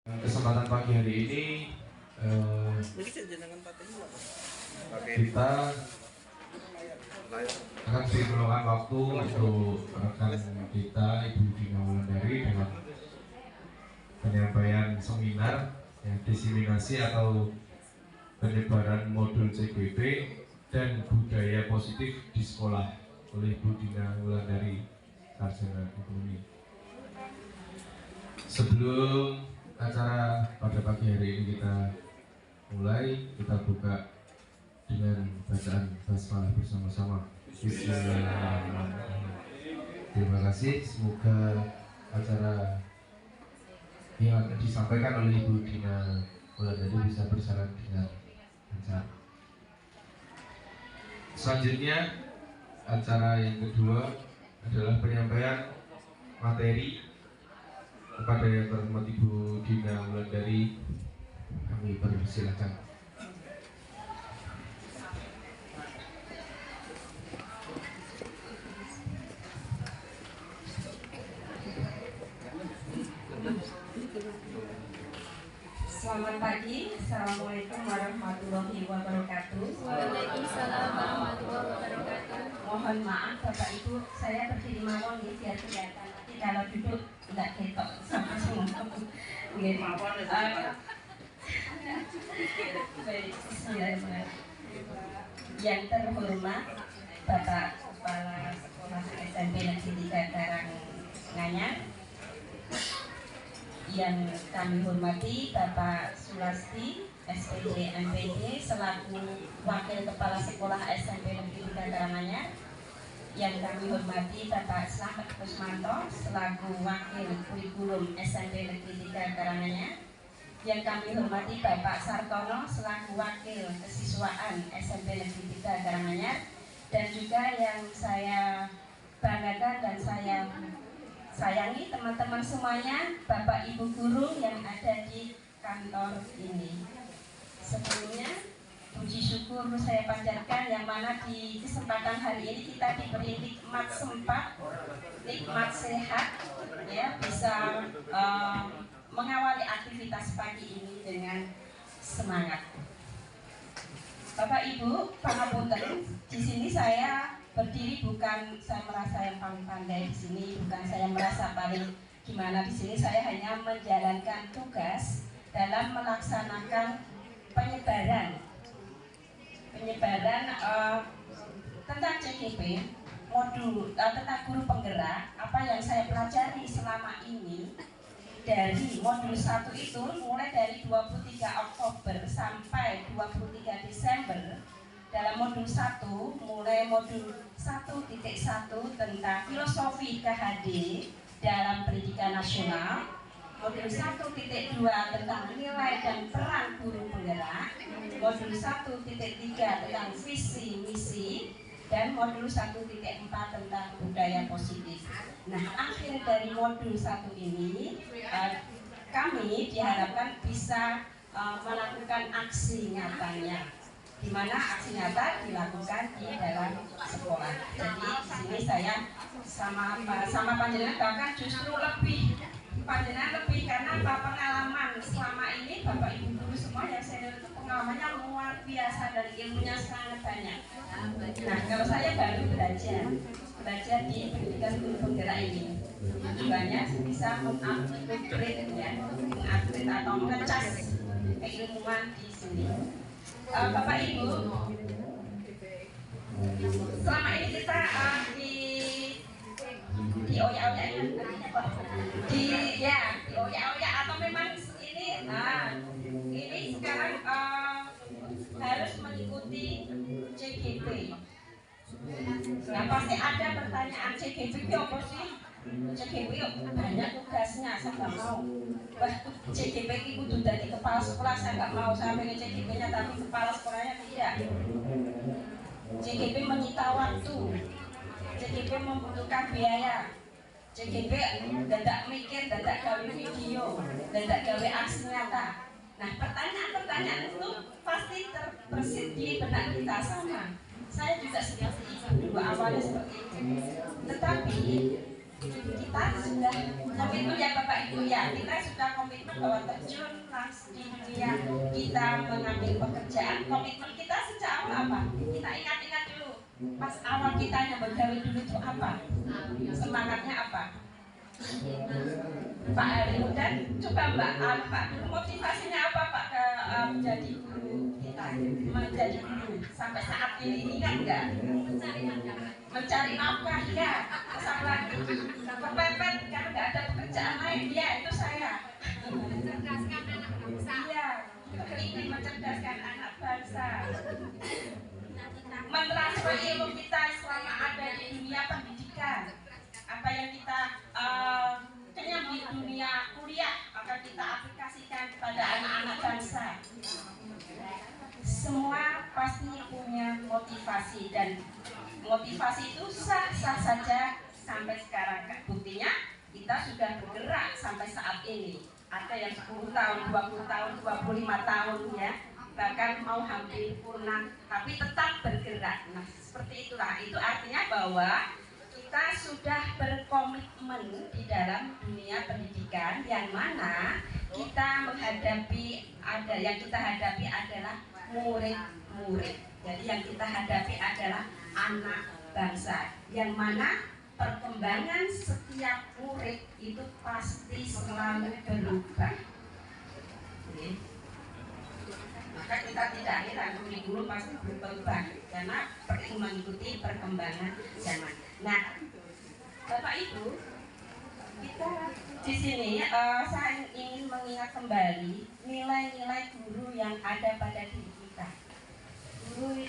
Kesempatan pagi hari ini kita akan meluangkan waktu untuk rekan kita Ibu Dina Wulandari dalam penyampaian seminar diseminasi atau penyebaran modul CGP dan budaya positif di sekolah oleh Ibu Dina Wulandari, Sarjana Ekonomi. Sebelum acara pada pagi hari ini kita mulai, kita buka dengan bacaan basmalah bersama-sama. Bismillahirrahmanirrahim. Terima kasih, semoga acara yang disampaikan oleh Ibu Dina Wulandari bisa berjalan dengan lancar. Selanjutnya, acara yang kedua adalah penyampaian materi. Kepada yang terhormat Ibu Dina Wulandari, kami persilakan. Selamat pagi, Assalamualaikum warahmatullahi wabarakatuh. Waalaikumsalam warahmatullahi wabarakatuh. Mohon maaf Bapak Ibu, saya berdiri mawon nih biar kelihatan. Nanti kalau duduk nggak ketok sama semua. Baik, yang terhormat Bapak Kepala Sekolah SMP Negeri 3 Karanganyar, yang kami hormati Bapak Sulasti SPD MPD selaku Wakil Kepala Sekolah SMP Negeri 3 Karanganyar, yang kami hormati Bapak Slamet Kusmanto selaku Wakil Kurikulum SMP Negeri 3 Karanganyar, yang kami hormati Bapak Sartono selaku Wakil Kesiswaan SMP Negeri 3 Karanganyar, dan juga yang saya banggakan dan saya sayangi teman-teman semuanya, Bapak Ibu guru yang ada di kantor ini. Sebelumnya puji syukur saya panjatkan yang mana di kesempatan hari ini kita diberi nikmat sempat, nikmat sehat, ya, bisa mengawali aktivitas pagi ini dengan semangat. Bapak Ibu, pangapunten, di sini saya berdiri bukan saya merasa yang paling pandai di sini, bukan saya merasa paling gimana di sini. Saya hanya menjalankan tugas dalam melaksanakan penyebaran tentang CGP, modul tentang guru penggerak. Apa yang saya pelajari selama ini dari modul 1 itu mulai dari 23 Oktober sampai 23 Desember. Dalam modul 1, mulai modul 1.1 tentang filosofi KHD dalam pendidikan nasional, modul 1.2 tentang nilai dan peran guru penggerak, modul 1.3 tentang visi misi, dan modul 1.4 tentang budaya positif. Nah, akhir dari modul 1 ini kami diharapkan bisa melakukan aksi nyatanya, di mana aksi nyata dilakukan di dalam sekolah. Jadi di sini saya sama panjenengan bahkan justru lebih panjenengan lebih, karena pengalaman selama ini Bapak Ibu guru semua yang senior itu pengalamannya luar biasa dan ilmunya sangat banyak. Nah, kalau saya baru belajar di pendidikan guru penggerak ini, tujuannya bisa mengupgrade atau mengecas keilmuan di sini. Bapak Ibu, selama ini kita di oya atau memang ini sekarang harus mengikuti CGP. Nah, pasti ada pertanyaan, CGP itu apa sih? CGP banyak tugasnya, saya nggak mau. Wah, CGP itu sudah di kepala sekolah, saya nggak mau. Saya pengen CGP-nya tapi kepala sekolahnya tidak. CGP menyita waktu, CGP membutuhkan biaya, CGP dadak mikir, dadak gawe video, dadak gawe aksi nyata. Nah, pertanyaan-pertanyaan itu pasti terbersit di benak kita sama. Saya juga seperti itu dulu awalnya seperti itu. Tetapi kita sudah komitmen ya Bapak Ibu ya, kita sudah komitmen bahwa terjun langsung di dunia kita mengambil pekerjaan. Komitmen kita sejak awal apa? Kita ingat-ingat dulu pas awal kita yang bergawe dulu itu apa, semangatnya apa? Pak Ari dan coba Pak dulu motivasinya apa Pak ke menjadi guru kita, menjadi guru sampai saat ini, ingat nggak? Mencari nafkah ya, sama lagi kepepet karena nggak ada pekerjaan lain ya, itu saya. Mencerdaskan anak bangsa. Iya, ingin mencerdaskan anak bangsa. Mentransfer ilmu kita selama ada di dunia pendidikan. Apa yang kita kenyang di dunia kuliah akan kita aplikasikan kepada anak-anak bangsa. Semua pasti punya motivasi dan motivasi itu sah-sah saja sampai sekarang. Buktinya kita sudah bergerak sampai saat ini. Ada yang 10 tahun, 20 tahun, 25 tahun ya, bahkan mau hampir purna, tapi tetap bergerak. Nah seperti itulah, itu artinya bahwa kita sudah berkomitmen di dalam dunia pendidikan, yang mana kita menghadapi yang kita hadapi adalah murid-murid. Jadi yang kita hadapi adalah anak bangsa, yang mana perkembangan setiap murid itu pasti selalu berubah. Oke. Maka kita tidak heran kurikulum pasti berubah karena perlu mengikuti perkembangan zaman. Nah, Bapak Ibu, kita di sini saya ingin mengingat kembali nilai-nilai guru yang ada pada diri kita.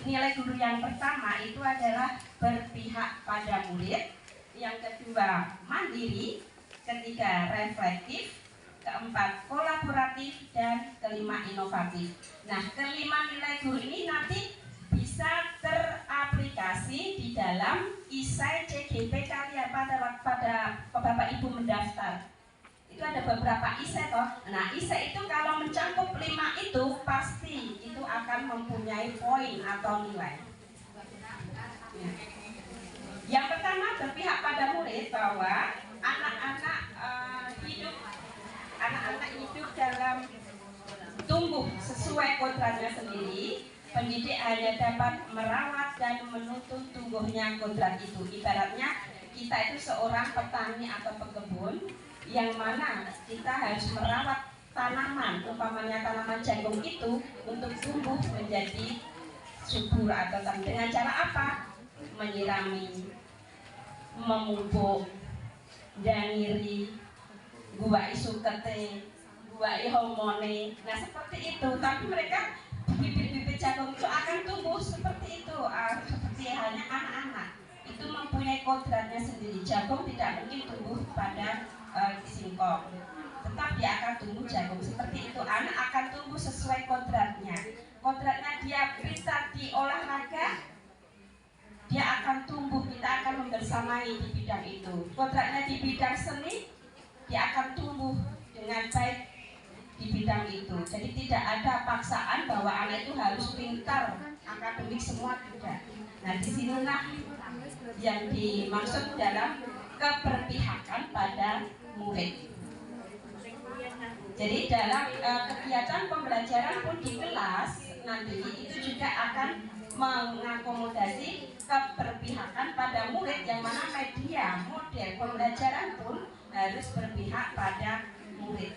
Nilai guru yang pertama itu adalah berpihak pada murid, yang kedua mandiri, ketiga reflektif, keempat kolaboratif, dan kelima inovatif. Nah, kelima nilai guru ini nanti bisa teraplikasi di dalam isai CGP kalian pada Bapak Ibu mendaftar. Itu ada beberapa isai toh. Nah, isai itu kalau mencakup 5 itu pasti itu akan mempunyai poin atau nilai. Ya. Yang pertama berpihak pada murid, bahwa anak-anak hidup dalam tumbuh sesuai kodratnya sendiri. Pendidik hanya dapat merawat dan menuntun tumbuhnya kodrat itu. Ibaratnya kita itu seorang petani atau pekebun, yang mana kita harus merawat tanaman, umpamanya tanaman jagung itu untuk tumbuh menjadi subur atau dengan cara apa? Menyirami, memupuk, dangiri, guai sukete, guai hormone. Nah seperti itu. Tapi mereka bibit-bibit jagung itu akan tumbuh seperti itu, seperti halnya anak-anak itu mempunyai kodratnya sendiri. Jagung tidak mungkin tumbuh pada singkong, tetap dia akan tumbuh jagung seperti itu. Anak akan tumbuh sesuai kodratnya. Kodratnya dia pintar di olahraga, dia akan tumbuh, kita akan membersamai di bidang itu. Kodratnya di bidang seni, dia akan tumbuh dengan baik di bidang itu. Jadi tidak ada paksaan bahwa anak itu harus pintar akademik semua, tidak. Nah disinilah yang dimaksud dalam keberpihakan pada murid. Jadi dalam kegiatan pembelajaran pun di kelas nanti itu juga akan mengakomodasi keberpihakan pada murid, yang mana media model pembelajaran pun harus berpihak pada murid.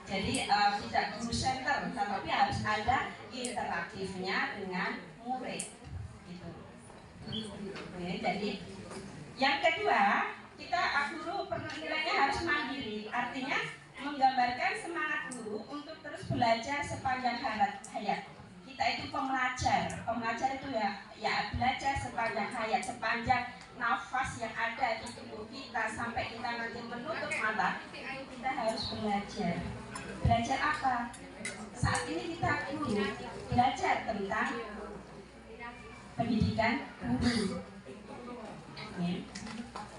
Jadi tidak guru center, tetapi harus ada interaktifnya dengan murid. Gitu. Oke, jadi yang kedua, kita guru nilainya harus mandiri, artinya menggambarkan semangat guru untuk terus belajar sepanjang hayat. Kita itu pembelajar itu ya belajar sepanjang hayat, sepanjang nafas yang ada di tubuh kita sampai kita nanti menutup mata, kita harus belajar. Belajar apa? Saat ini kita guru belajar tentang pendidikan guru. Ya.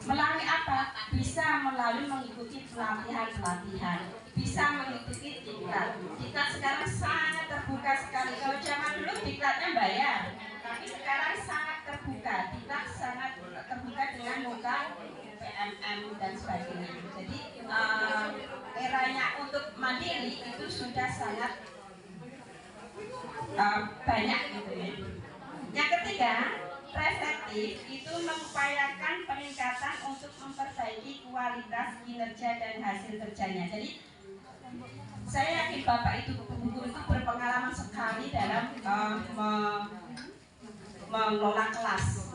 Melalui apa? Bisa melalui mengikuti pelatihan-pelatihan, bisa mengikuti diklat. Kita sekarang sangat terbuka sekali. Kalau zaman dulu diklatnya bayar, tapi sekarang sangat terbuka. Diklat sangat terbuka dengan muka dan sebagainya. Jadi eranya untuk mandiri itu sudah sangat banyak gitu ya. Yang ketiga, reflektif itu mengupayakan peningkatan untuk memperbaiki kualitas kinerja dan hasil kerjanya. Jadi saya yakin Bapak itu guru itu berpengalaman sekali dalam mengelola kelas.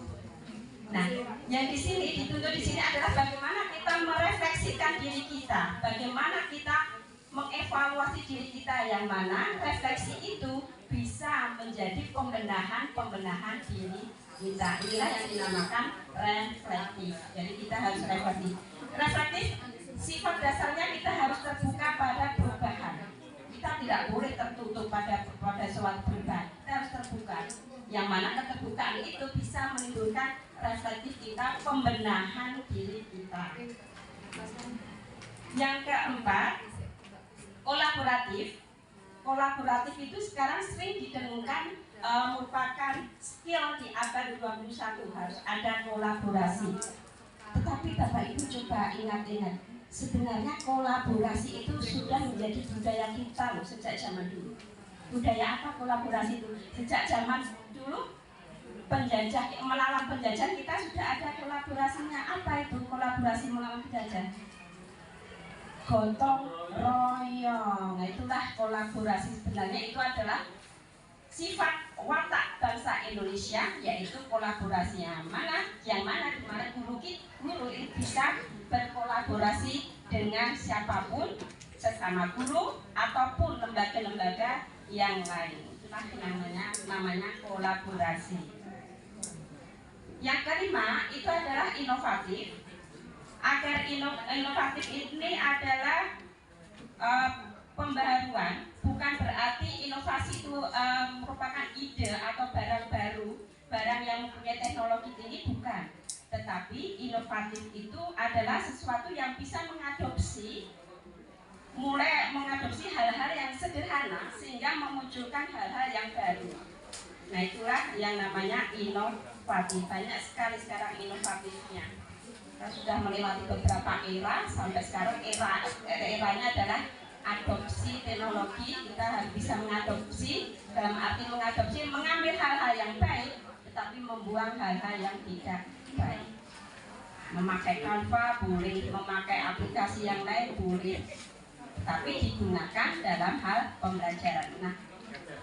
Nah, yang di sini dituntut di sini adalah bagaimana kita merefleksikan diri kita, bagaimana kita mengevaluasi diri kita, yang mana refleksi itu bisa menjadi pembenahan diri kita. Inilah yang dinamakan reflektif. Jadi kita harus reflektif. Reflektif sifat dasarnya kita harus terbuka pada perubahan. Kita tidak boleh tertutup pada suatu perubahan. Kita harus terbuka. Yang mana keterbukaan itu bisa menimbulkan reflektif kita, pembenahan diri kita. Yang keempat, kolaboratif. Kolaboratif itu sekarang sering didengungkan merupakan skill di abad 21, harus ada kolaborasi. Tetapi Bapak Ibu coba ingat-ingat, sebenarnya kolaborasi itu sudah menjadi budaya kita loh sejak zaman dulu. Budaya apa kolaborasi itu? Sejak zaman dulu penjajah, melawan penjajah kita sudah ada kolaborasinya. Apa itu kolaborasi melawan penjajah? Gotong royong. Nah, itulah kolaborasi. Sebenarnya itu adalah sifat watak bangsa Indonesia, yaitu kolaborasi. Yang mana guru ini bisa berkolaborasi dengan siapapun, sesama guru ataupun lembaga-lembaga yang lain. Itulah namanya kolaborasi. Yang kelima itu adalah inovatif. Agar inovatif ini adalah pembaharuan, bukan berarti inovasi itu merupakan ide atau barang baru, barang yang mempunyai teknologi tinggi, bukan. Tetapi inovatif itu adalah sesuatu yang bisa mulai mengadopsi hal-hal yang sederhana sehingga memunculkan hal-hal yang baru. Nah, itulah yang namanya inovatif. Banyak sekali sekarang inovatifnya. Kita sudah melewati beberapa era, sampai sekarang eranya adalah adopsi teknologi. Kita harus bisa mengadopsi, dalam arti mengadopsi, mengambil hal-hal yang baik, tetapi membuang hal-hal yang tidak baik. Memakai Canva boleh, memakai aplikasi yang lain boleh, tapi digunakan dalam hal pembelajaran. Nah,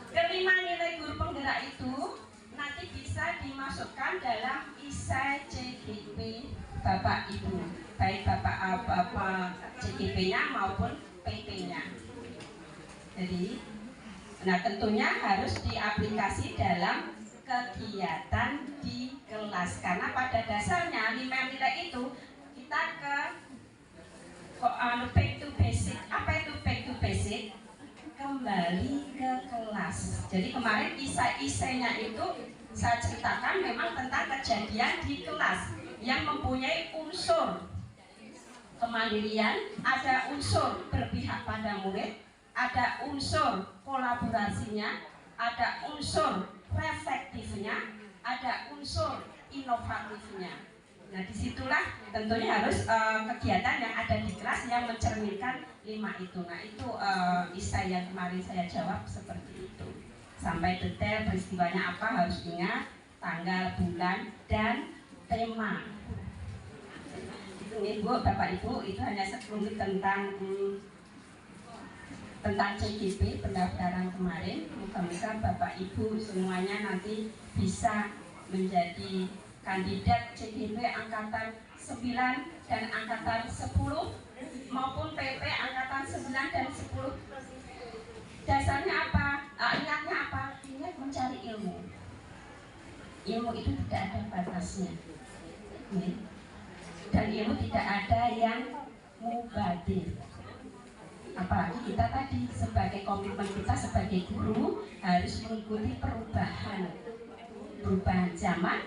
kelima nilai guru penggerak itu nanti bisa dimasukkan dalam ISAI CGP Bapak Ibu, baik Bapak CGP-nya maupun PP-nya. Jadi, nah tentunya harus diaplikasi dalam kegiatan di kelas, karena pada dasarnya 5 nilai itu kita back to basic. Apa itu back to basic? Kembali ke kelas. Jadi kemarin isai-isainya itu saya ceritakan memang tentang kejadian di kelas yang mempunyai unsur kemandirian, ada unsur berpihak pada murid, ada unsur kolaborasinya, ada unsur reflektifnya, ada unsur inovatifnya. Nah, disitulah tentunya harus kegiatan yang ada di kelas yang mencerminkan 5 itu. Nah, itu isai yang kemarin saya jawab seperti itu. Sampai detail peristiwanya apa harus ingat, tanggal, bulan, dan tema. Itu Bu, Bapak Ibu, itu hanya sekelumit tentang CGP pendaftaran kemarin. Moga-moga Bapak Ibu semuanya nanti bisa menjadi kandidat CGP angkatan 9 dan angkatan 10 maupun PP angkatan 9 dan 10. Dasarnya apa? Ingatnya apa? Ingat mencari ilmu. Ilmu itu tidak ada batasnya. Dan ilmu tidak ada yang mubadir. Apalagi kita tadi sebagai komitmen kita sebagai guru harus mengikuti perubahan zaman,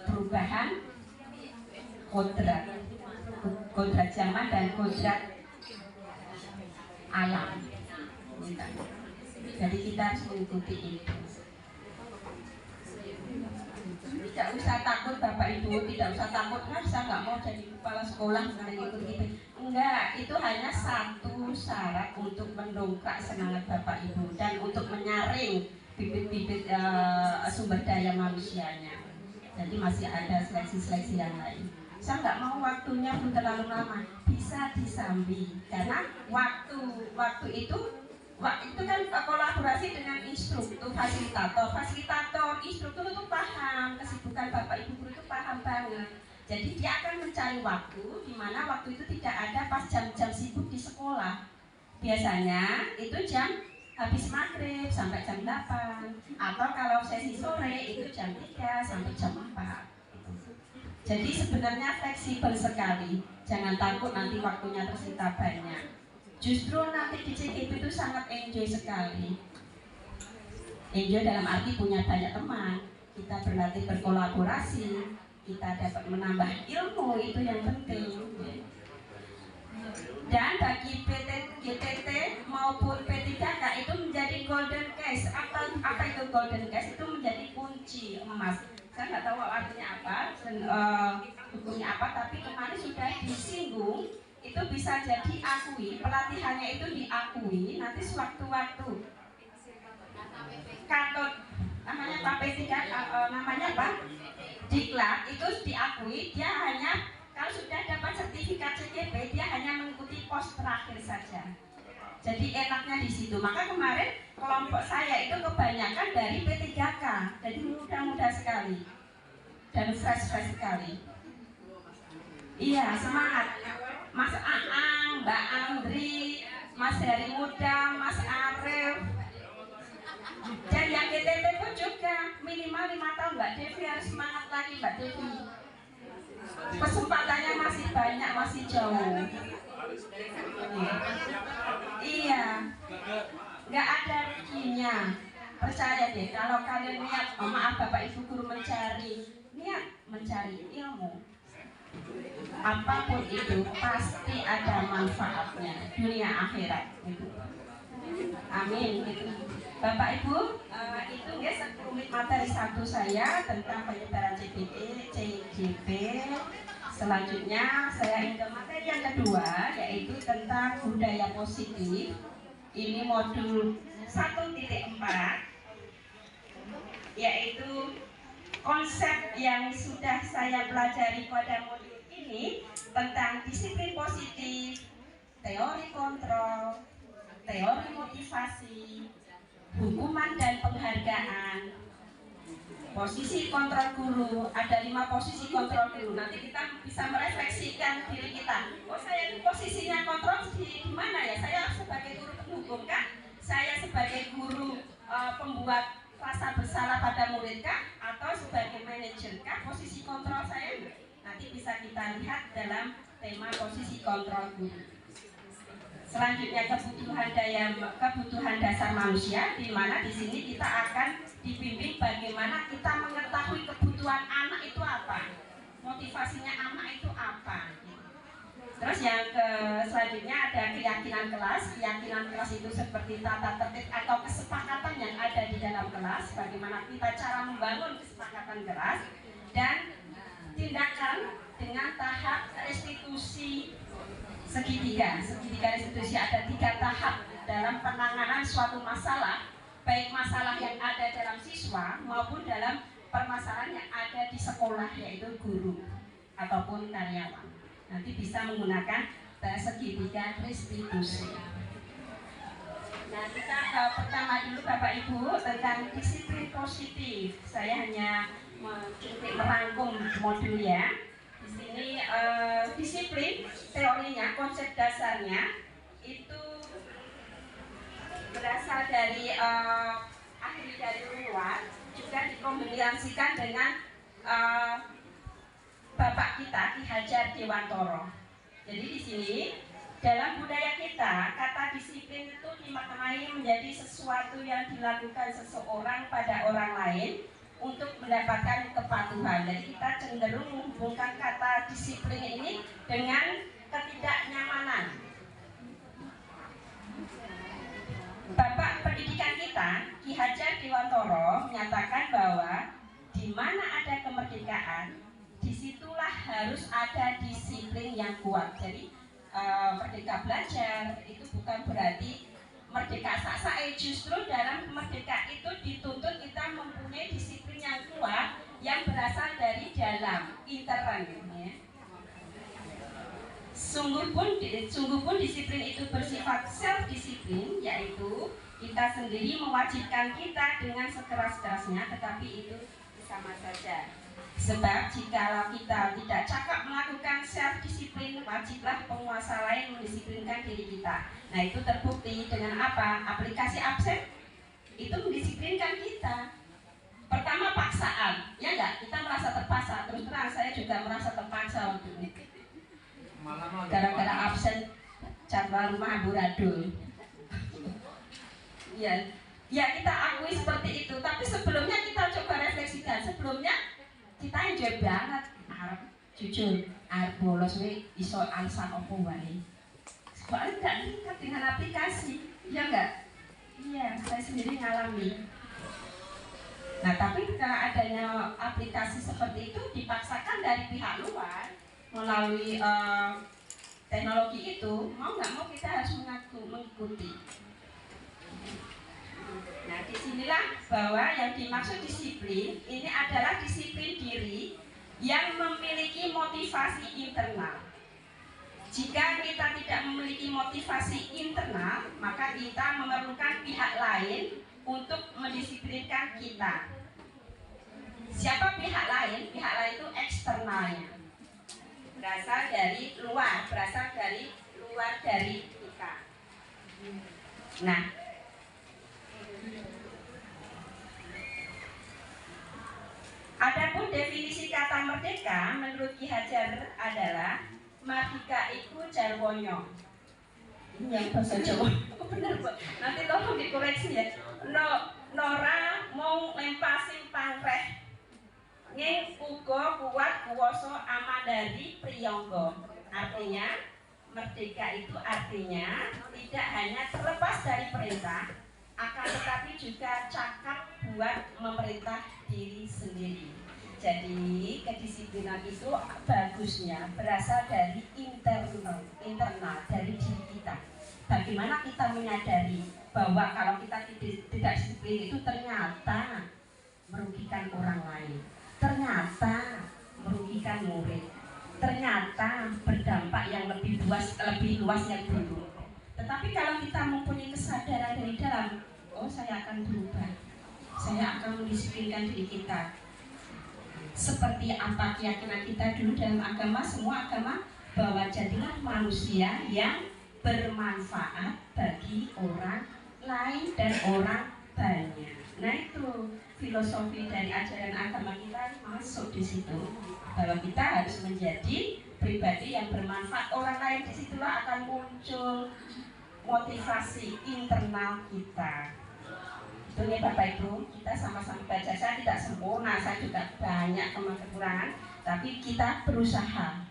perubahan kodrat zaman dan kodrat alam. Jadi kita harus mengikuti itu. tidak usah takut Bapak Ibu, tidak usah takut, saya nggak mau jadi kepala sekolah nggak ikut gitu. Enggak, itu hanya satu syarat untuk mendongkrak semangat Bapak Ibu dan untuk menyaring bibit-bibit sumber daya manusianya. Jadi masih ada seleksi-seleksi yang lain. Saya nggak mau waktunya pun terlalu lama, bisa disambi karena waktu itu kan kolaborasi dengan instruktur, fasilitator, instruktur itu paham kesibukan Bapak Ibu guru itu paham banget. Jadi dia akan mencari waktu di mana waktu itu tidak ada pas jam-jam sibuk di sekolah. Biasanya itu jam habis maghrib sampai jam 8 atau kalau sesi sore itu jam 3 sampai jam 4. Jadi sebenarnya fleksibel sekali. Jangan takut nanti waktunya tersita banyak. Justru nanti di CKP itu sangat enjoy sekali. Enjoy dalam arti punya banyak teman, kita berlatih berkolaborasi, kita dapat menambah ilmu, itu yang penting. Dan bagi GTT maupun P3K itu menjadi golden case. Apa itu golden case? Itu menjadi kunci emas. Saya nggak tahu artinya apa, hukumnya apa, tapi kemarin sudah disinggung. Itu bisa jadi akui, pelatihannya itu diakui nanti sewaktu-waktu kantor namanya Pak P3 namanya Pak Diklat itu diakui, dia hanya kalau sudah dapat sertifikat CKP dia hanya mengikuti pos terakhir saja. Jadi enaknya di situ. Maka kemarin kelompok saya itu kebanyakan dari P3K, jadi mudah-mudah sekali dan fresh sekali. Iya, semangat. Mas Aang, Mbak Andri, Mas Heri Muda, Mas Arif, dan yang GTT pun juga minimal 5 tahun. Mbak Devi harus semangat lagi Mbak Devi. Kesempatannya masih banyak, masih jauh. Iya, nggak ada ruginya. Percaya deh, kalau kalian niat, maaf Bapak Ibu guru niat mencari ilmu, apapun itu pasti ada manfaatnya dunia akhirat gitu. Amin gitu. Bapak Ibu, itu guys 10 menit materi satu saya tentang penyebaran CGP. Selanjutnya saya ingin ke materi yang kedua, yaitu tentang budaya positif. Ini modul 1.4, yaitu konsep yang sudah saya pelajari pada modul ini tentang disiplin positif, teori kontrol, teori motivasi, hukuman dan penghargaan, posisi kontrol guru. Ada 5 posisi kontrol guru. Nanti kita bisa merefleksikan diri kita. Oh, saya ini posisinya kontrol di mana ya? Saya sebagai guru penghukum kan? Saya sebagai guru pembuat rasa bersalah pada murid kah? Atau sebagai manajer kah? Posisi kontrol saya nanti bisa kita lihat dalam tema posisi kontrol guru. Selanjutnya kebutuhan dasar manusia, di mana di sini kita akan dibimbing bagaimana kita mengetahui kebutuhan anak itu apa, motivasinya anak itu apa. Terus yang selanjutnya ada keyakinan kelas. Keyakinan kelas itu seperti tata tertib atau kesepakatan yang ada di dalam kelas, bagaimana kita cara membangun kesepakatan kelas, dan tindakan dengan tahap restitusi segitiga restitusi. Ada 3 tahap dalam penanganan suatu masalah, baik masalah yang ada dalam siswa maupun dalam permasalahan yang ada di sekolah, yaitu guru ataupun karyawan. Nanti bisa menggunakan segitiga restitusi. Nah, kita pertama dulu Bapak Ibu tentang disiplin positif. Saya hanya merangkum modulnya. Di sini disiplin teorinya, konsep dasarnya itu berasal dari ahli dari luar, juga dikombinasikan dengan Bapak kita Ki Hajar Dewantoro. Jadi di sini dalam budaya kita, kata disiplin itu dimaknai menjadi sesuatu yang dilakukan seseorang pada orang lain untuk mendapatkan kepatuhan. Jadi kita cenderung menghubungkan kata disiplin ini dengan ketidaknyamanan. Bapak pendidikan kita Ki Hajar Dewantoro menyatakan bahwa di mana ada kemerdekaan harus ada disiplin yang kuat. Jadi merdeka belajar itu bukan berarti merdeka sak-sae, justru dalam merdeka itu dituntut kita mempunyai disiplin yang kuat yang berasal dari dalam intern ya. Sungguh pun disiplin itu bersifat self disiplin, yaitu kita sendiri mewajibkan kita dengan sekeras-kerasnya, tetapi itu sama saja. Sebab jikalau kita tidak cakap melakukan self disiplin, wajiblah penguasa lain mendisiplinkan diri kita. Nah, itu terbukti dengan apa? Aplikasi absen itu mendisiplinkan kita. Pertama paksaan, ya enggak? Kita merasa terpaksa. Terus terang saya juga merasa terpaksa waktu ini. Gara-gara absen jadwal rumah amburadul. Ya, ya kita akui seperti itu. Tapi sebelumnya kita coba refleksikan. Sebelumnya kita enjoy banget. Arep jujur, arep bolos we iso alasan opo wae. Soalnya tidak terikat dengan aplikasi, ya enggak? Iya, saya sendiri ngalami. Nah, tapi karena adanya aplikasi seperti itu dipaksakan dari pihak luar melalui teknologi itu, mau nggak mau kita harus mengikuti. Nah, disinilah bahwa yang dimaksud disiplin ini adalah disiplin diri yang memiliki motivasi internal. Jika kita tidak memiliki motivasi internal, maka kita memerlukan pihak lain untuk mendisiplinkan kita. Siapa pihak lain? Pihak lain itu eksternalnya. Berasal dari luar dari kita. Nah, adapun definisi kata merdeka menurut Ki Hajar adalah mardika iku jarwono. Ini yang bahasa Jawa. Bener, Bu. Nanti tolong dikoreksi ya. Nora mau lempasin pangreh. Ning uga kuat kuwasa amandari priyangga. Artinya merdeka itu artinya tidak hanya terlepas dari perintah, akan tetapi juga cakap buat memerintah diri sendiri. Jadi kedisiplinan itu bagusnya berasal dari internal dari diri kita. Bagaimana kita menyadari bahwa kalau kita tidak disiplin itu ternyata merugikan orang lain, ternyata merugikan murid, ternyata berdampak yang lebih luas yang dulu. Tetapi kalau kita mempunyai kesadaran dari dalam, oh saya akan berubah, saya akan mendisiplinkan diri kita. Seperti apa keyakinan kita dulu dalam agama, semua agama, bahwa jadilah manusia yang bermanfaat bagi orang lain dan orang banyak. Nah, itu filosofi dari ajaran agama kita masuk di situ, bahwa kita harus menjadi pribadi yang bermanfaat orang lain. Disitulah akan muncul motivasi internal kita. Itu nih Bapak Ibu, kita sama-sama baca. Saya tidak sempurna, saya juga banyak kekurangan, tapi kita berusaha,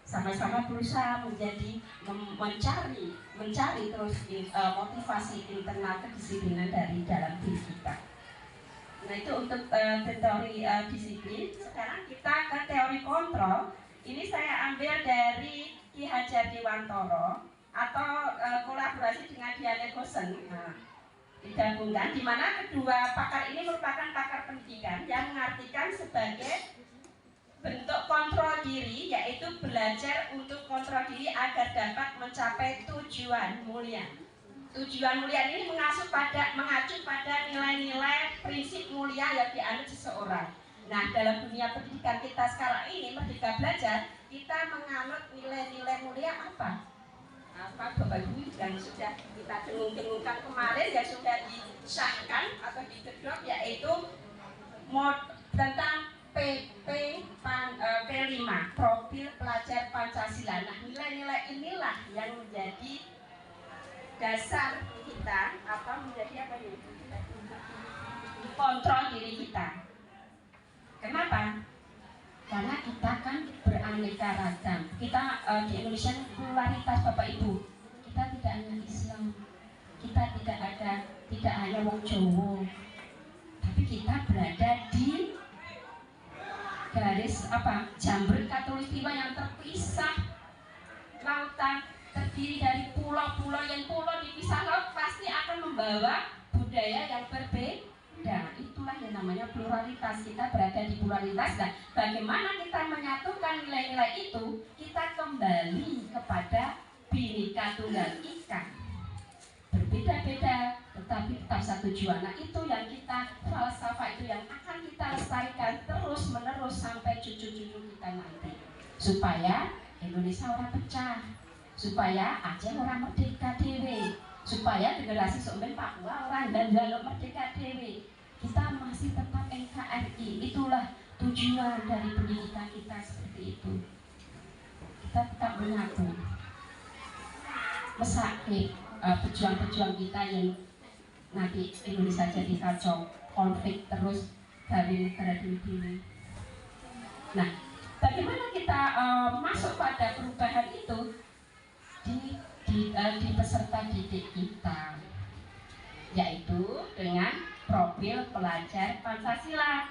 sama-sama berusaha mencari terus motivasi internal kedisiplinan dari dalam diri kita. Nah, itu untuk teori disiplin. Sekarang kita ke teori kontrol. Ini saya ambil dari Ki Hajar Dewantara atau kolaborasi dengan Diane Goosen. Nah, digabungkan, di mana kedua pakar ini merupakan pakar pendidikan yang mengartikan sebagai bentuk kontrol diri, yaitu belajar untuk kontrol diri agar dapat mencapai tujuan mulia. Tujuan mulia ini mengacu pada nilai-nilai prinsip mulia yang dianut seseorang. Nah, dalam dunia pendidikan kita sekarang ini, Merdeka Belajar, kita menganut nilai-nilai mulia apa? Apa Bapak Ibu yang sudah kita dengung-dengungkan kemarin, yang sudah disahkan atau digedok, yaitu tentang P5, Profil Pelajar Pancasila. Nah, nilai-nilai inilah yang menjadi dasar kita, menjadi kontrol diri kita. Kenapa? Karena kita kan beraneka ragam. Kita di Indonesia pluralitas Bapak Ibu. Kita tidak hanya Islam, kita tidak hanya wong Jawa, tapi kita berada di garis jamrut katulistiwa yang terpisah, lautan terdiri dari pulau-pulau, yang pulau dipisah laut pasti akan membawa budaya yang berbeda. Itulah yang namanya pluralitas. Kita berada di pluralitas. Dan bagaimana kita menyatukan nilai-nilai itu? Kita kembali kepada Bhinneka Tunggal Ika. Berbeda-beda tetapi tetap satu tujuan. Nah, itu yang kita falsafah, itu yang akan kita lestarikan terus menerus sampai cucu-cucu kita nanti, supaya Indonesia orang pecah, supaya Aceh orang merdeka dewe, supaya generasi seumur Papua orang dan jaluk merdeka dewe. Kita masih tetap NKRI. Itulah tujuan dari pendidikan kita seperti itu. Kita tetap menyatu, mesakit pejuang-pejuang kita yang nanti Indonesia jadi kacau, konflik terus dari negara diri. Nah, bagaimana kita masuk pada perubahan itu di peserta didik kita, yaitu dengan profil pelajar Pancasila.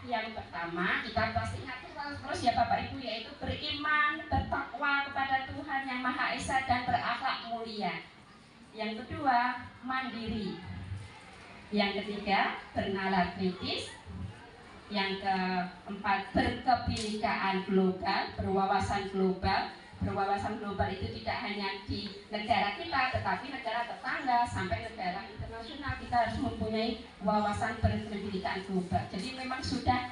Yang pertama, kita pasti ingat terus ya Bapak Ibu, yaitu beriman, bertakwa kepada Tuhan Yang Maha Esa dan berakhlak mulia. Yang kedua, mandiri. Yang ketiga, bernalar kritis. Yang keempat, berkebinekaan global, berwawasan global. Berwawasan global itu tidak hanya di negara kita, tetapi negara tetangga sampai negara internasional. Kita harus mempunyai wawasan berkebinekaan global. Jadi memang sudah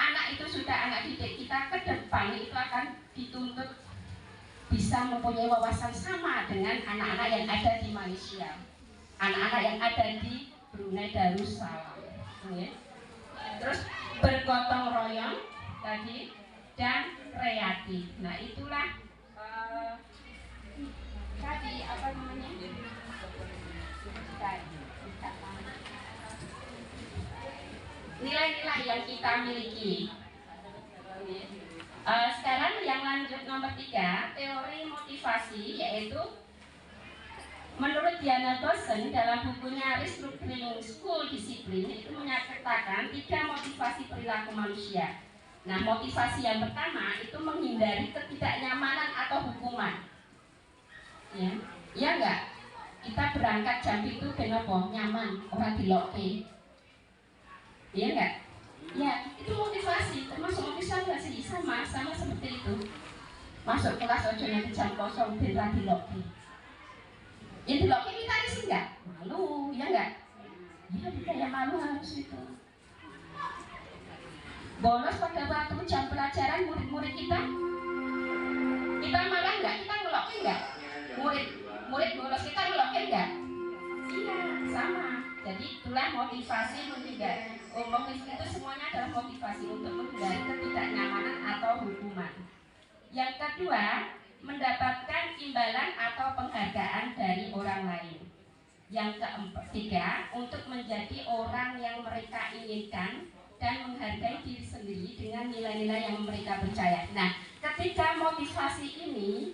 anak didik kita ke depan itu akan dituntut bisa mempunyai wawasan sama dengan anak-anak yang ada di Malaysia, anak-anak yang ada di Brunei Darussalam. Terus bergotong royong tadi dan kreatif. Nah, itulah tadi apa namanya? Nilai-nilai yang kita miliki. Sekarang yang lanjut nomor 3, teori motivasi, yaitu menurut Diana Bosson dalam bukunya Restructuring School Discipline itu menyatakan 3 motivasi perilaku manusia. Nah, motivasi yang pertama itu menghindari ketidaknyamanan atau hukuman. Ya enggak? Kita berangkat jam itu kenapa? Nyaman, orang diloke. Iya enggak? Ya, itu motivasi, termasuk motivasi sama seperti itu. Masuk kelas ojo nanti jam kosong ben diloke. Ya diloke kita harus enggak? Malu, ya enggak? Ya kayak malu harus itu. Bolos pada waktu jam pelajaran murid-murid kita marah enggak? Kita ngeloke enggak? Murid bolos kita ngeloke enggak? Iya, sama. Jadi itulah motivasi menghindari. Itu semuanya adalah motivasi untuk menghindari ketidaknyamanan atau hukuman. Yang kedua, mendapatkan imbalan atau penghargaan dari orang lain. Yang ketiga, untuk menjadi orang yang mereka inginkan dan menghargai diri sendiri dengan nilai-nilai yang mereka percaya. Nah, ketika motivasi ini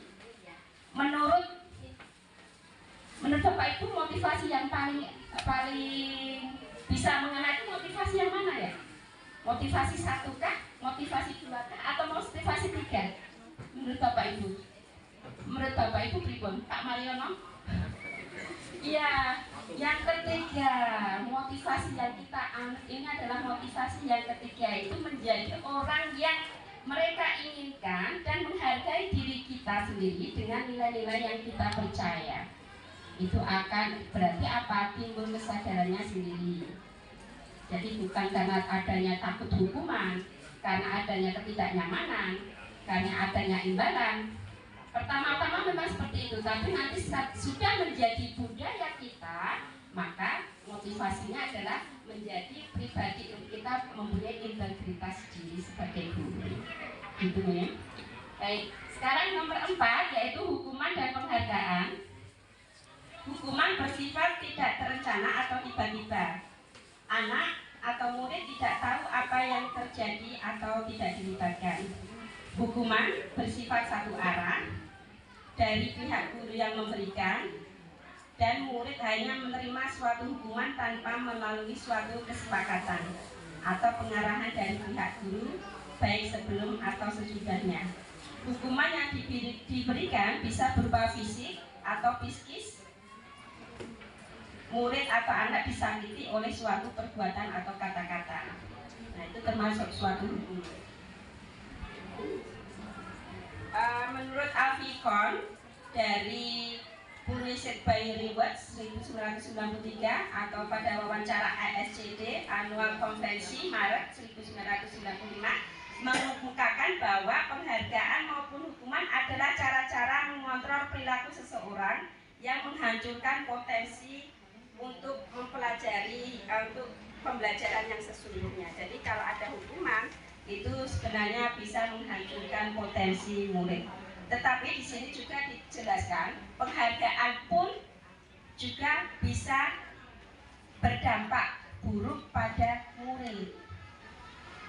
menurut Bapak Ibu, motivasi yang paling bisa mengena itu motivasi yang mana ya? Motivasi 1 kah? Motivasi 2 kah? Atau motivasi 3? Menurut Bapak Ibu? Menurut Bapak Ibu pripun? Pak Mariono? Iya, yang ketiga, motivasi yang kita anut ini adalah motivasi yang ketiga, itu menjadi orang yang mereka inginkan dan menghargai diri kita sendiri dengan nilai-nilai yang kita percaya. Itu akan berarti apa? Timbul kesadarannya sendiri. Jadi bukan karena adanya takut hukuman, karena adanya ketidaknyamanan, karena adanya imbalan. Pertama-tama memang seperti itu, tapi nanti sudah menjadi budaya kita, maka motivasinya adalah menjadi pribadi kita mempunyai integritas diri sebagai guru. Gitu ya. Baik, sekarang nomor 4 yaitu hukuman dan penghargaan. Hukuman bersifat tidak terencana atau tiba-tiba. Anak atau murid tidak tahu apa yang terjadi atau tidak dilibatkan. Hukuman bersifat satu arah dari pihak guru yang memberikan, dan murid hanya menerima suatu hukuman tanpa melalui suatu kesepakatan atau pengarahan dari pihak guru baik sebelum atau sesudahnya. Hukuman yang diberikan bisa berupa fisik atau psikis. Murid atau anak disakiti oleh suatu perbuatan atau kata-kata. Nah, itu termasuk suatu hukuman. Menurut Alficon dari Punished by Rewards 1993 atau pada wawancara ASCD Annual Konvensi Maret 1995 mengemukakan bahwa penghargaan maupun hukuman adalah cara-cara mengontrol perilaku seseorang yang menghancurkan potensi untuk mempelajari untuk pembelajaran yang sesungguhnya. Jadi kalau ada hukuman itu sebenarnya bisa menghancurkan potensi murid. Tetapi di sini juga dijelaskan penghargaan pun juga bisa berdampak buruk pada murid.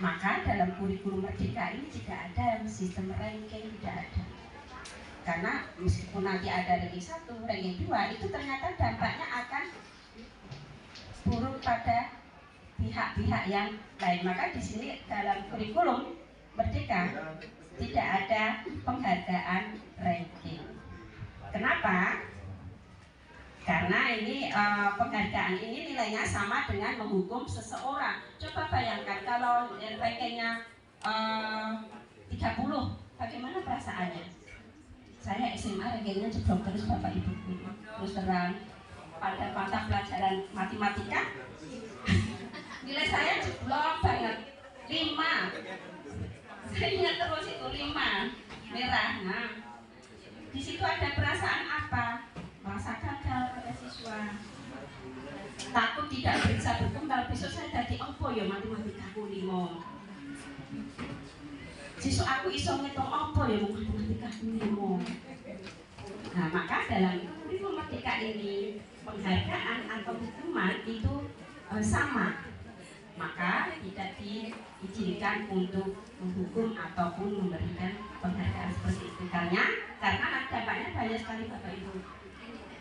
Maka dalam kurikulum Merdeka ini tidak ada sistem ranking, tidak ada. Karena meskipun nanti ada ranking 1, ranking 2, itu ternyata dampaknya akan buruk pada pihak-pihak yang lain. Maka di sini dalam kurikulum Merdeka tidak ada penghargaan ranking. Kenapa? Karena ini penghargaan ini nilainya sama dengan menghukum seseorang. Coba bayangkan kalau rankingnya 30, bagaimana perasaannya? Saya SMA rankingnya jeblok terus Bapak Ibu. Terus terang pada mata pelajaran matematika nilai saya jeblok banget 5. Saya ingat terus itu 5 merah. Nah, di situ ada perasaan apa? Merasa gagal pada siswa, takut tidak bisa berkembang. Besok saya jadi opo ya matematika aku 5. Siswa aku iso ngitung opo ya matematika aku 5. Nah, maka dalam kurikulum Merdeka ini penghargaan atau hukuman itu sama. Maka tidak diizinkan untuk menghukum ataupun memberikan penghargaan seperti itu. Karena dampaknya banyak sekali Bapak Ibu.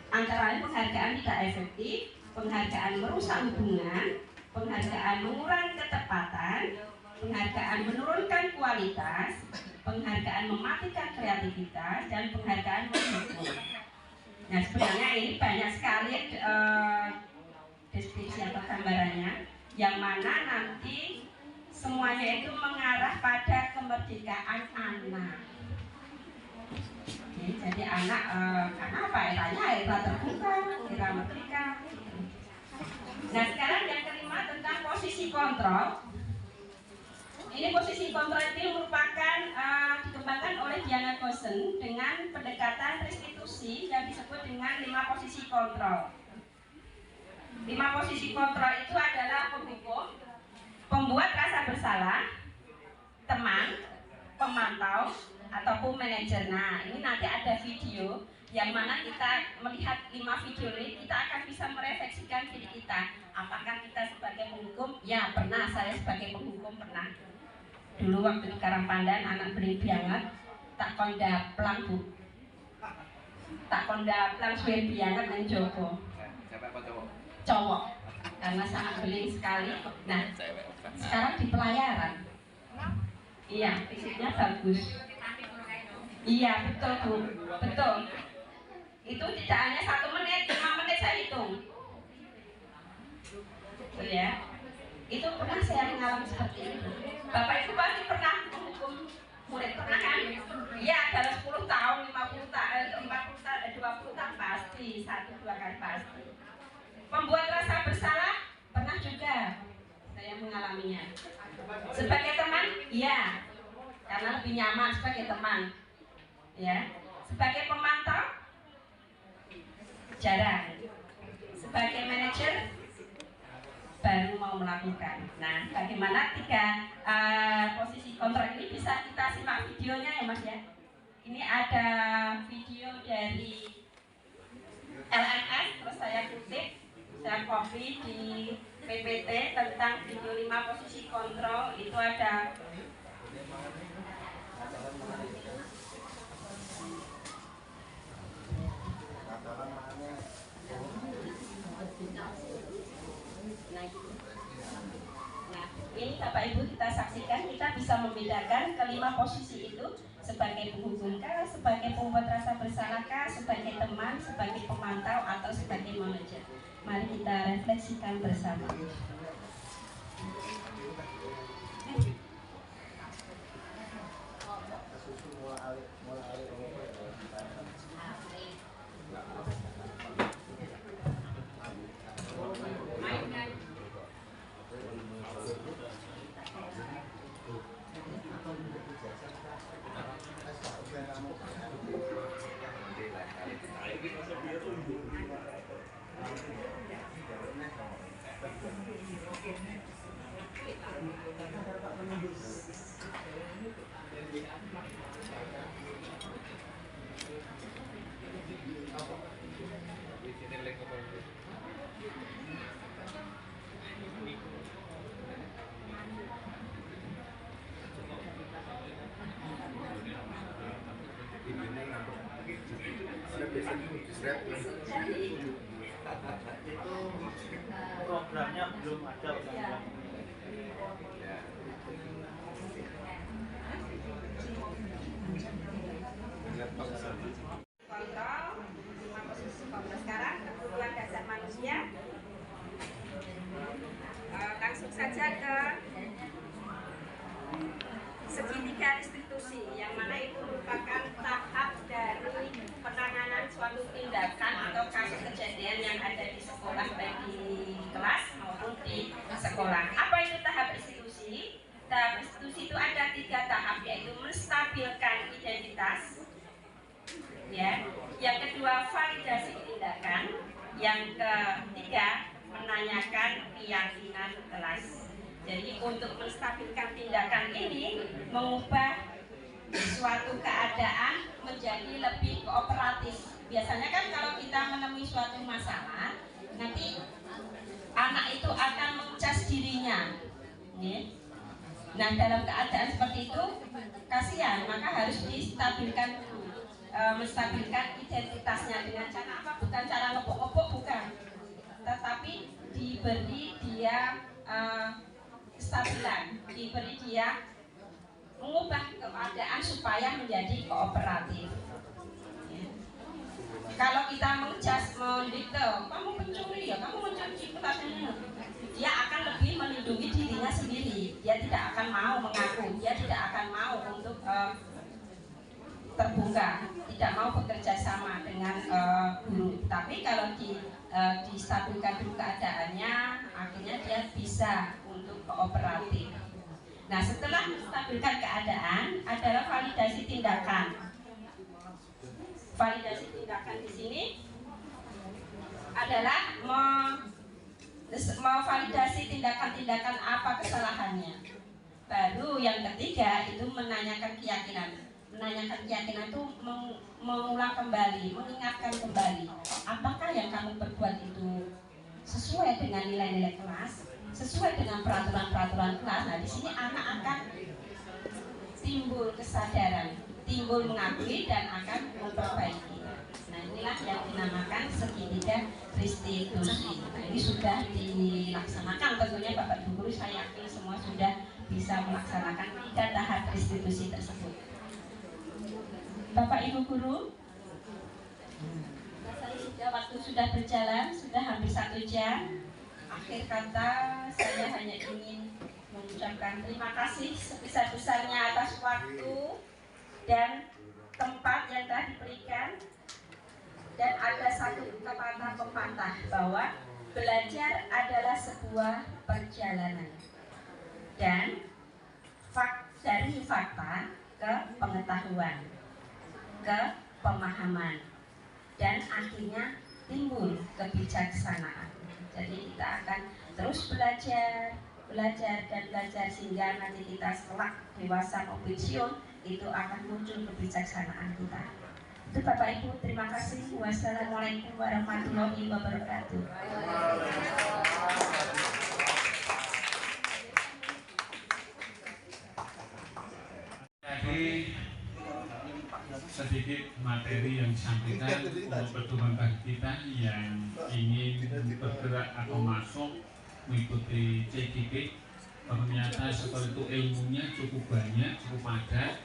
Antara lain penghargaan tidak efektif, penghargaan merusak hubungan, penghargaan mengurangi ketepatan, penghargaan menurunkan kualitas, penghargaan mematikan kreativitas, dan penghargaan menghukum. Nah, sebenarnya ini banyak sekali deskripsi atau gambarannya, yang mana nanti semuanya itu mengarah pada kemerdekaan anak. Oke, jadi anak karena apa? Eranya era terbuka, era merdeka. Nah, sekarang yang kelima tentang posisi kontrol. Ini posisi kontrol itu merupakan dikembangkan oleh Diana Goosen dengan pendekatan restitusi yang disebut dengan 5 posisi kontrol. 5 posisi kontrol itu adalah penghukum, pembuat rasa bersalah, teman, pemantau, ataupun manajer. Nah, ini nanti ada video yang mana kita melihat 5 video ini, kita akan bisa merefleksikan diri kita. Apakah kita sebagai penghukum? Ya, pernah. Saya sebagai penghukum pernah. Dulu waktu di Karangpandan, anak bening banget, tak kondaplang Bu. Tak kondaplang suwe banget nang Joko. Siapa apa cowok? Cowok, karena sangat beling sekali. Nah, sekarang di pelayaran. Iya, fisiknya bagus. Iya, betul Bu, betul. Itu tidak hanya 1 menit, 5 menit saya hitung. Betul ya. Itu pernah saya mengalami seperti itu. Bapak Ibu pasti pernah menghukum murid, pernah kan? Iya, dalam 10 tahun, 50 tahun, 40 tahun, 20 tahun pasti, 1-2 kali pasti. Membuat rasa bersalah pernah juga saya mengalaminya. Sebagai teman, iya, karena lebih nyaman sebagai teman. Ya, sebagai pemantau, jarang. Sebagai manajer, baru mau melakukan. Nah, bagaimana 3 posisi kontrol ini bisa kita simak videonya ya Mas ya. Ini ada video dari LMS, terus saya kutip, saya copy di PPT tentang video 5 posisi kontrol. Itu ada nah, ini Bapak Ibu kita saksikan, kita bisa membedakan kelima posisi itu sebagai penghubungkah, sebagai pembuat rasa bersalahkah, sebagai teman, sebagai pemantau, atau sebagai manajer. Mari kita refleksikan bersama. Programnya belum ada. Kontrol, sekarang kebutuhan dasar manusia. Langsung saja ke segitiga restitusi, yang mana itu merupakan tahap dari penanganan suatu tindakan atau kasus kejadian yang ada di sekolah, baik di kelas maupun di sekolah. Apa itu tahap restitusi? Tahap restitusi itu ada 3 tahap, yaitu menstabilkan identitas, ya. Yang kedua, validasi tindakan. Yang ketiga, menanyakan keyakinan kelas. Jadi untuk menstabilkan tindakan ini mengubah suatu keadaan menjadi lebih kooperatif. Biasanya kan kalau kita menemui suatu masalah, nanti anak itu akan mengcas dirinya, ya. Nah, dalam keadaan seperti itu kasihan, maka harus distabilkan dulu. Menstabilkan identitasnya dengan cara apa? Bukan cara ngepok-ngepok, bukan, tetapi diberi dia kestabilan, diberi dia mengubah keadaan supaya menjadi kooperatif, ya. Kalau kita mengecas, mendikte, kamu pencuri ya, kamu mencuri kelasnya, dia akan lebih melindungi dirinya sendiri. Dia tidak akan mau mengaku, dia tidak akan mau untuk terbuka, tidak mau bekerja sama dengan guru. Tapi kalau distabilkan dulu keadaannya, akhirnya dia bisa untuk kooperatif. Nah, setelah menstabilkan keadaan adalah validasi tindakan. Validasi tindakan di sini adalah memvalidasi tindakan-tindakan apa kesalahannya. Baru yang ketiga itu menanyakan keyakinan. Menanyakan keyakinan itu mengulang kembali, mengingatkan kembali, apakah yang kamu perbuat itu sesuai dengan nilai-nilai kelas, sesuai dengan peraturan-peraturan kelas. Nah, di sini anak akan timbul kesadaran, timbul mengakui dan akan memperbaiki. Nah, inilah yang dinamakan segitiga restitusi. Nah, ini sudah dilaksanakan tentunya Bapak Ibu guru, saya yakin semua sudah bisa melaksanakan 3 tahap restitusi tersebut. Bapak Ibu guru, waktu sudah berjalan, sudah hampir 1 jam. Akhir kata, saya hanya ingin mengucapkan terima kasih sebesar-besarnya atas waktu dan tempat yang telah diberikan. Dan ada satu kata pepatah bahwa belajar adalah sebuah perjalanan. Dan dari fakta ke pengetahuan, ke pemahaman, dan akhirnya timbul kebijaksanaan. Jadi kita akan terus belajar sehingga nanti kita setelah dewasa mau pensiun itu akan muncul kebijaksanaan kita. Itu Bapak Ibu, terima kasih. Wassalamualaikum warahmatullahi wabarakatuh. Jadi sedikit materi yang disampaikan untuk pertemuan bagi kita yang ingin bergerak atau masuk mengikuti CGP ternyata seperti itu ilmunya cukup banyak, cukup padat,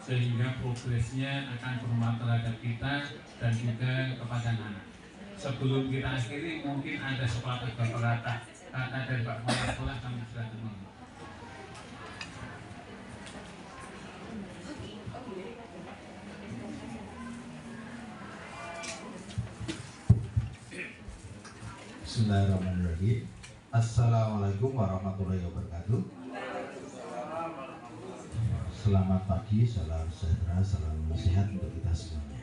sehingga progresnya akan bermanfaat terhadap kita dan juga kepada anak. Sebelum kita akhiri, mungkin ada beberapa kata dari Pak Kepala Sekolah kami silakan mohon. Bismillahirrahmanirrahim. Assalamualaikum warahmatullahi wabarakatuh. Selamat pagi, salam sejahtera, salam sehat untuk kita semuanya.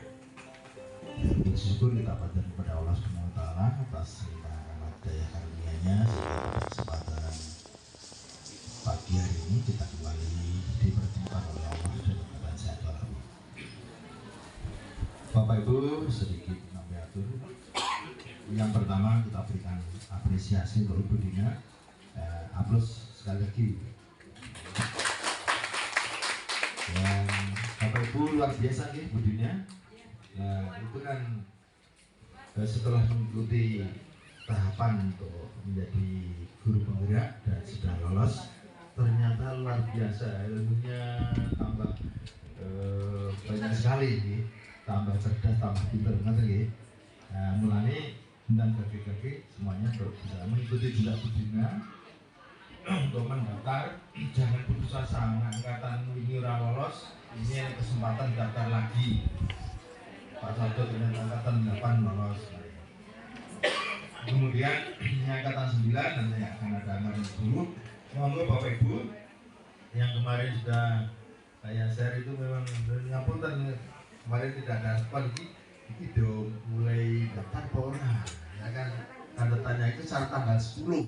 Puji syukur kita panjatkan kepada Allah Subhanahu wa taala atas limpahan rahmat daya karunia-Nya sehingga pada kesempatan pagi hari ini kita kembali dipertemukan oleh Allah dan keadaan sehat walafiat. Bapak Ibu, sedikit nambah atur. Yang pertama kita berikan apresiasi untuk Ibu Dina. Aplaus sekali lagi. Dan Bapak Ibu luar biasa nih Bu Dina. Nah, itu kan setelah mengikuti tahapan untuk menjadi guru penggerak dan sudah lolos, ternyata luar biasa ilmunya tambah banyak sekali nih, tambah cerdas, tambah pintar banget nih. Nah, mulai dan kaki-kaki semuanya bisa mengikuti juga Bu Dina untuk mendaftar. Jangan putus asa, angkatan ini ora lolos, ini ada kesempatan daftar lagi. Pak Sabdo dengan angkatan 8 lolos. Kemudian ini angkatan 9 nanti akan ada angkatan 10. Monggo Bapak Ibu yang kemarin sudah saya share itu memang ngapunten kemarin tidak ada respon ini mulai daftar ora ya kan, tanda tanya itu secara tanggal 10.